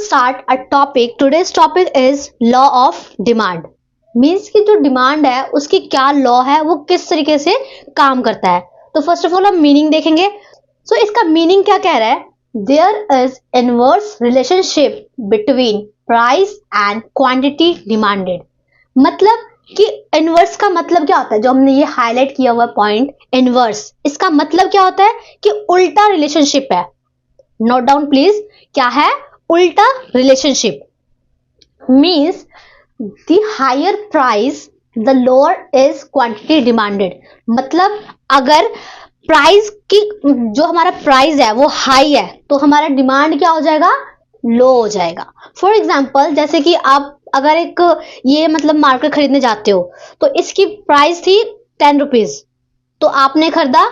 start a topic. Today's topic is law of demand. Means कि जो demand है उसकी क्या लॉ है, वो किस तरीके से काम करता है. तो फर्स्ट ऑफ ऑल हम मीनिंग देखेंगे. सो इसका मीनिंग क्या कह रहा है? There is inverse relationship between price and quantity demanded. मतलब कि इनवर्स का मतलब क्या होता है? जो हमने ये हाईलाइट किया हुआ पॉइंट इनवर्स, इसका मतलब क्या होता है कि उल्टा रिलेशनशिप है. Note down please. क्या है? उल्टा relationship. Means the higher price the lower is quantity demanded. मतलब अगर प्राइस की जो हमारा प्राइस है वो हाई है तो हमारा डिमांड क्या हो जाएगा? लो हो जाएगा. फॉर एग्जाम्पल जैसे कि आप अगर एक ये मतलब मार्केट खरीदने जाते हो तो इसकी प्राइस थी 10 रुपीज, तो आपने खरीदा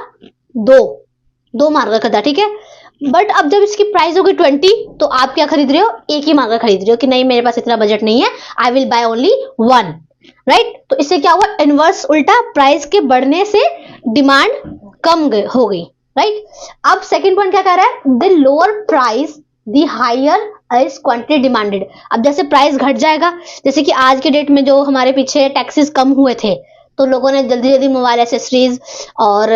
दो मार्कर खरीदा, ठीक है. बट अब जब इसकी प्राइस होगी 20 तो आप क्या खरीद रहे हो? एक ही मार्कर खरीद रहे हो कि नहीं मेरे पास इतना बजट नहीं है, I will by only one. Right. तो इससे क्या हुआ? इनवर्स उल्टा, प्राइस के बढ़ने से डिमांड कम हो गई. राइट. अब सेकेंड पॉइंट क्या कह रहा है? The lower price the higher is quantity demanded. अब जैसे प्राइस घट जाएगा, जैसे कि आज के डेट में जो हमारे पीछे टैक्सेस कम हुए थे तो लोगों ने जल्दी जल्दी मोबाइल एक्सेसरीज और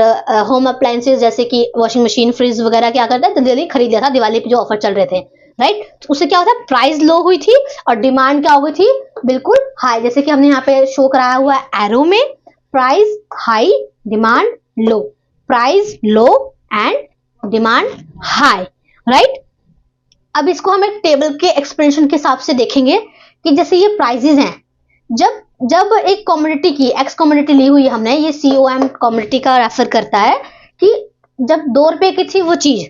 होम अप्लायंसेस जैसे कि वॉशिंग मशीन, फ्रिज वगैरह क्या करता है जल्दी जल्दी खरीद लिया था दिवाली पे जो ऑफर चल रहे थे. राइट. तो उससे क्या होता है? प्राइस लो हुई थी और डिमांड क्या हो गई थी? बिल्कुल हाई. जैसे कि हमने यहाँ पे शो कराया हुआ है एरो में, price high demand low, price low and demand high. Right. अब इसको हम एक टेबल के एक्सप्लेनेशन के हिसाब से देखेंगे कि जैसे ये प्राइजेस हैं, जब एक कमोडिटी की एक्स कमोडिटी ली हुई है हमने, ये COM कमोडिटी का रेफर करता है कि जब 2 रुपए की थी वो चीज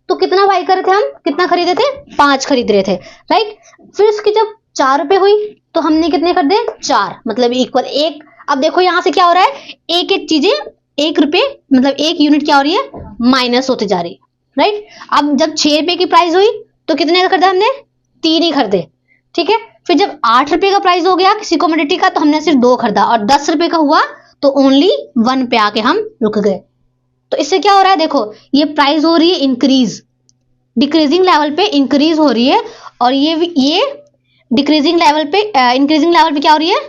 तो कितना बाई कर रहे थे हम? कितना खरीदे थे? 5 खरीद रहे थे. राइट. फिर उसकी जब 4 रुपए हुई तो हमने कितने खरीदे? 4, मतलब इक्वल 1. अब देखो यहां से क्या हो रहा है? एक एक चीजें 1 रुपए मतलब 1 यूनिट क्या हो रही है? माइनस होते जा रही है. राइट. अब जब 6 रुपए की प्राइस हुई तो कितने का खरीदा हमने? 3 ही खरीदे. ठीक है. फिर जब 8 रुपए का प्राइस हो गया किसी कमोडिटी का तो हमने सिर्फ 2 खरीदा, और 10 रुपए का हुआ तो ओनली 1 पे आके हम रुक गए. तो इससे क्या हो रहा है? देखो ये प्राइस हो रही है इंक्रीज, डिक्रीजिंग लेवल पे इंक्रीज हो रही है, और ये डिक्रीजिंग लेवल पे इंक्रीजिंग लेवल पे क्या हो रही है?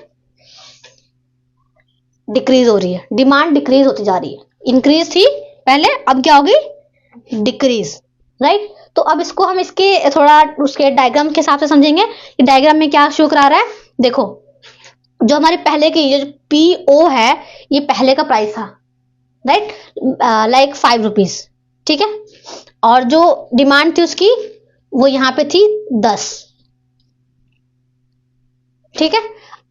डिक्रीज हो रही है. डिमांड डिक्रीज होती जा रही है. इंक्रीज थी पहले, अब क्या होगी? डिक्रीज. राइट. तो अब इसको हम इसके थोड़ा उसके डायग्राम के हिसाब से समझेंगे कि डायग्राम में क्या शो करा रहा है. देखो जो हमारे पहले की जो PO है ये पहले का प्राइस था. राइट. Like 5 rupees. ठीक है. और जो डिमांड थी उसकी वो यहां पे थी 10. ठीक है.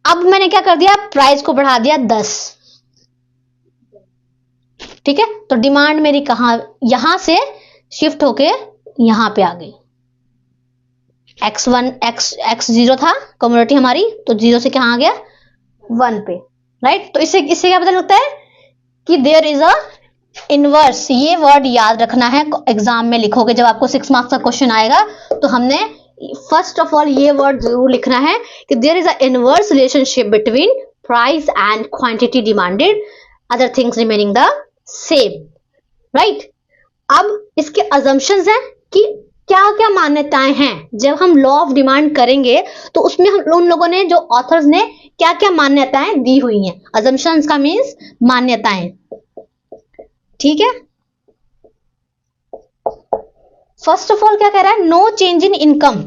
अब मैंने क्या कर दिया? प्राइस को बढ़ा दिया 10. ठीक है. तो डिमांड मेरी कहां? यहां से शिफ्ट होके यहां पे आ गई. X0 था कमोडिटी हमारी, तो 0 से कहां आ गया? 1 पे. राइट. तो इससे क्या पता लगता है कि देयर इज अ इनवर्स. ये वर्ड याद रखना है, एग्जाम में लिखोगे जब आपको 6 मार्क्स का क्वेश्चन आएगा तो हमने फर्स्ट ऑफ ऑल ये वर्ड जरूर लिखना है कि there is a inverse relationship between price and quantity demanded, other things remaining the same. Right. अब इसके अजम्पशंस हैं कि क्या क्या मान्यताएं हैं. जब हम लॉ ऑफ डिमांड करेंगे तो उसमें हम उन लोगों ने जो ऑथर्स ने क्या क्या मान्यताएं दी हुई हैं. अजम्पशंस का मीन्स मान्यताएं. ठीक है. फर्स्ट ऑफ ऑल क्या कह रहा है? No change in income.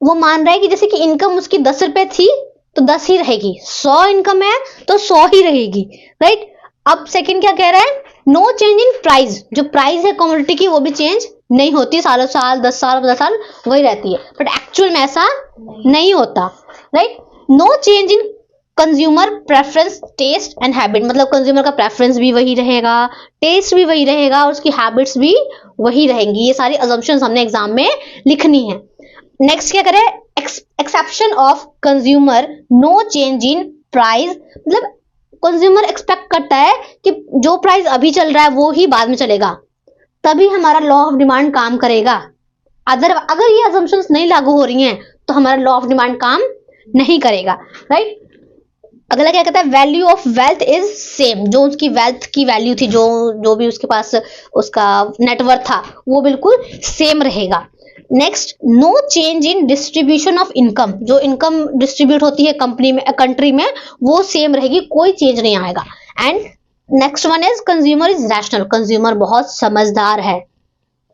वो मान रहा है कि जैसे कि इनकम उसकी 10 रुपए थी तो 10 ही रहेगी, 100 इनकम है तो 100 ही रहेगी. राइट. अब सेकंड क्या कह रहा है? No change in price. जो प्राइस है कमोडिटी की वो भी चेंज नहीं होती, सालों साल 10 साल 15 साल वही रहती है, बट एक्चुअल में ऐसा नहीं होता. Right. No change in consumer preference, taste and habit. मतलब कंज्यूमर का प्रेफरेंस भी वही रहेगा, टेस्ट भी वही रहेगा और उसकी हैबिट्स भी वही रहेंगी. ये सारी अजम्पशंस हमने एग्जाम में लिखनी है. नेक्स्ट क्या करें? Exception of consumer, no change in price. मतलब कंज्यूमर एक्सपेक्ट करता है कि जो प्राइस अभी चल रहा है वो ही बाद में चलेगा, तभी हमारा लॉ ऑफ डिमांड काम करेगा. अगर ये अजम्पशंस नहीं लागू हो रही हैं तो हमारा लॉ ऑफ डिमांड काम नहीं करेगा. राइट. अगला क्या कहता है? Value of wealth is same. जो उसकी वेल्थ की वैल्यू थी, जो भी उसके पास उसका नेटवर्थ था वो बिल्कुल सेम रहेगा. Next, no change in distribution of income, जो इनकम डिस्ट्रीब्यूट होती है कंपनी में, कंट्री में, वो सेम रहेगी, कोई चेंज नहीं आएगा। And next one is consumer is rational, consumer बहुत समझदार है,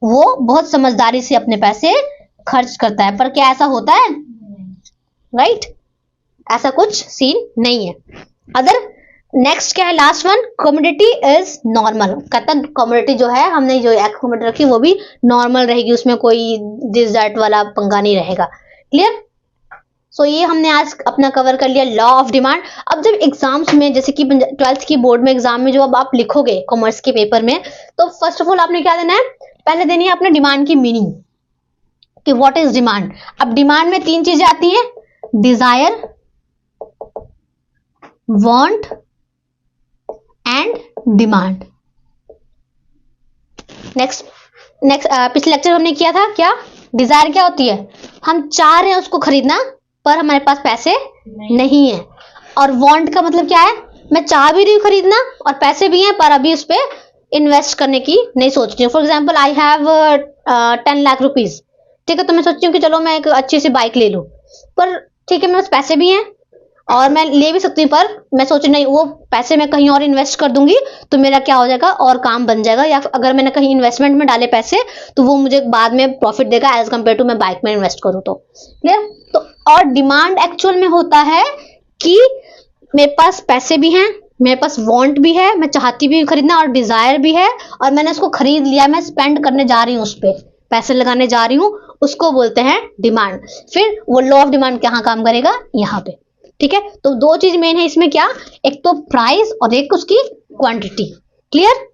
वो बहुत समझदारी से अपने पैसे खर्च करता है। पर क्या ऐसा होता है? राइट, ऐसा कुछ सीन नहीं है। अदर नेक्स्ट क्या है, last one, commodity is normal, कहता है कमोडिटी जो है, हमने जो एक कमोडिटी रखी वो भी नॉर्मल रहेगी, उसमें कोई दिस दैट वाला पंगा नहीं रहेगा। क्लियर? सो ये हमने आज अपना कवर कर लिया लॉ ऑफ डिमांड। अब जब एग्जाम्स में, जैसे कि 12th की बोर्ड में एग्जाम में जो अब आप लिखोगे कॉमर्स के पेपर में, तो फर्स्ट ऑफ ऑल आपने क्या देना है, पहले देनी है आपने डिमांड की मीनिंग कि व्हाट इज डिमांड। अब डिमांड में 3 चीजें आती हैं, desire, want and demand. Next पिछले लेक्चर हमने किया था, क्या डिजायर क्या होती है, हम चाह रहे हैं उसको खरीदना पर हमारे पास पैसे नहीं है। और वांट का मतलब क्या है, मैं चाह भी रही हूँ खरीदना और पैसे भी हैं पर अभी उस पर इन्वेस्ट करने की नहीं सोच रही हूँ। For example I have 10 lakh rupees, ठीक है, तो मैं सोचती हूँ कि चलो मैं एक अच्छी सी बाइक ले लूँ, पर ठीक है मेरे पास पैसे भी हैं और मैं ले भी सकती हूँ, पर मैं सोच नहीं, वो पैसे मैं कहीं और इन्वेस्ट कर दूंगी तो मेरा क्या हो जाएगा, और काम बन जाएगा, या अगर मैंने कहीं इन्वेस्टमेंट में डाले पैसे तो वो मुझे बाद में प्रॉफिट देगा एज कम्पेयर टू मैं बाइक में इन्वेस्ट करूँ तो। क्लियर? तो और डिमांड एक्चुअल में होता है कि मेरे पास पैसे भी हैं, मेरे पास वांट भी है, मैं चाहती भी खरीदना, और डिजायर भी है, और मैंने उसको खरीद लिया, मैं स्पेंड करने जा रही हूँ, उस पर पैसे लगाने जा रही हूँ, उसको बोलते हैं डिमांड। फिर वो लॉ ऑफ डिमांड कहाँ काम करेगा, यहाँ पे। ठीक है, तो 2 चीज मेन है इसमें, क्या, एक तो प्राइस और एक उसकी क्वांटिटी। क्लियर?